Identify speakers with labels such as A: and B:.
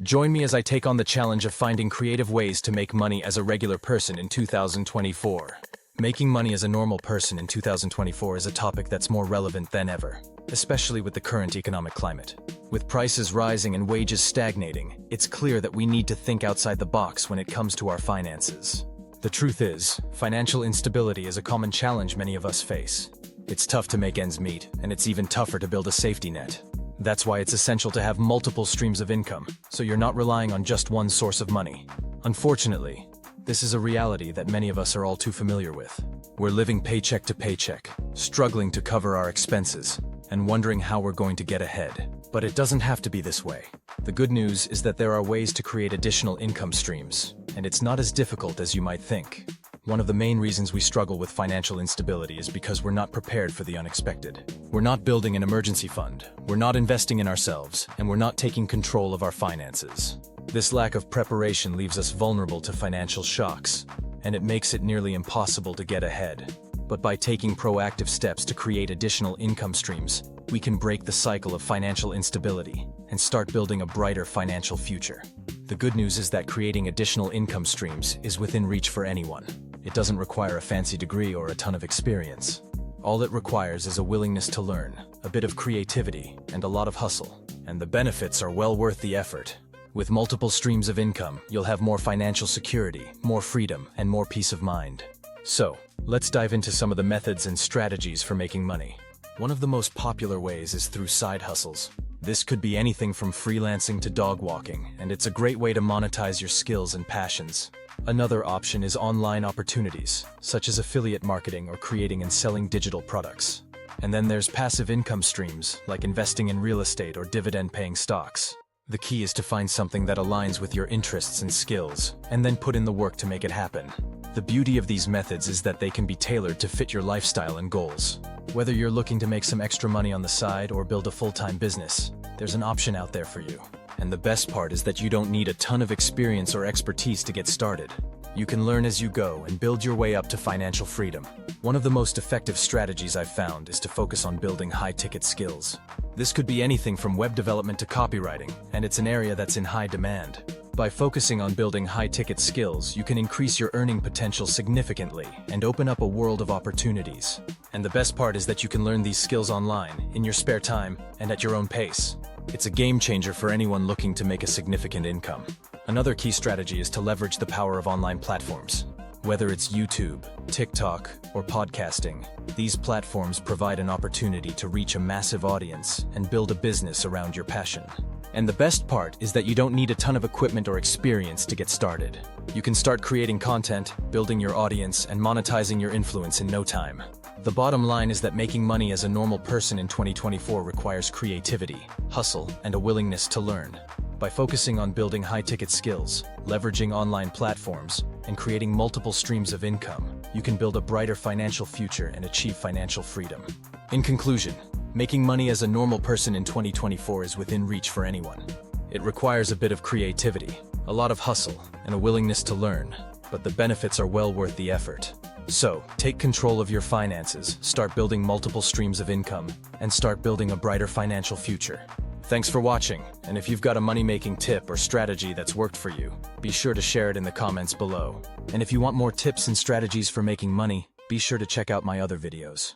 A: Join me as I take on the challenge of finding creative ways to make money as a regular person in 2024. Making money as a normal person in 2024 is a topic that's more relevant than ever, especially with the current economic climate. With prices rising and wages stagnating, it's clear that we need to think outside the box when it comes to our finances. The truth is, financial instability is a common challenge many of us face. It's tough to make ends meet, and it's even tougher to build a safety net. That's why it's essential to have multiple streams of income, so you're not relying on just one source of money. Unfortunately, this is a reality that many of us are all too familiar with. We're living paycheck to paycheck, struggling to cover our expenses, and wondering how we're going to get ahead. But it doesn't have to be this way. The good news is that there are ways to create additional income streams, and it's not as difficult as you might think. One of the main reasons we struggle with financial instability is because we're not prepared for the unexpected. We're not building an emergency fund, we're not investing in ourselves, and we're not taking control of our finances. This lack of preparation leaves us vulnerable to financial shocks, and it makes it nearly impossible to get ahead. But by taking proactive steps to create additional income streams, we can break the cycle of financial instability and start building a brighter financial future. The good news is that creating additional income streams is within reach for anyone. It doesn't require a fancy degree or a ton of experience. All it requires is a willingness to learn, a bit of creativity, and a lot of hustle. And the benefits are well worth the effort. With multiple streams of income, you'll have more financial security, more freedom, and more peace of mind. So, let's dive into some of the methods and strategies for making money. One of the most popular ways is through side hustles. This could be anything from freelancing to dog walking, and it's a great way to monetize your skills and passions. Another option is online opportunities, such as affiliate marketing or creating and selling digital products. And then there's passive income streams, like investing in real estate or dividend-paying stocks. The key is to find something that aligns with your interests and skills, and then put in the work to make it happen. The beauty of these methods is that they can be tailored to fit your lifestyle and goals. Whether you're looking to make some extra money on the side or build a full-time business, there's an option out there for you. And the best part is that you don't need a ton of experience or expertise to get started. You can learn as you go and build your way up to financial freedom. One of the most effective strategies I've found is to focus on building high-ticket skills. This could be anything from web development to copywriting, and it's an area that's in high demand. By focusing on building high-ticket skills, you can increase your earning potential significantly and open up a world of opportunities. And the best part is that you can learn these skills online, in your spare time, and at your own pace. It's a game changer for anyone looking to make a significant income. Another key strategy is to leverage the power of online platforms. Whether it's YouTube, TikTok, or podcasting, these platforms provide an opportunity to reach a massive audience and build a business around your passion. And the best part is that you don't need a ton of equipment or experience to get started. You can start creating content, building your audience, and monetizing your influence in no time. The bottom line is that making money as a normal person in 2024 requires creativity, hustle, and a willingness to learn. By focusing on building high-ticket skills, leveraging online platforms, and creating multiple streams of income, you can build a brighter financial future and achieve financial freedom. In conclusion, making money as a normal person in 2024 is within reach for anyone. It requires a bit of creativity, a lot of hustle, and a willingness to learn, but the benefits are well worth the effort. So, take control of your finances, start building multiple streams of income, and start building a brighter financial future. Thanks for watching, and if you've got a money-making tip or strategy that's worked for you, be sure to share it in the comments below. And if you want more tips and strategies for making money, be sure to check out my other videos.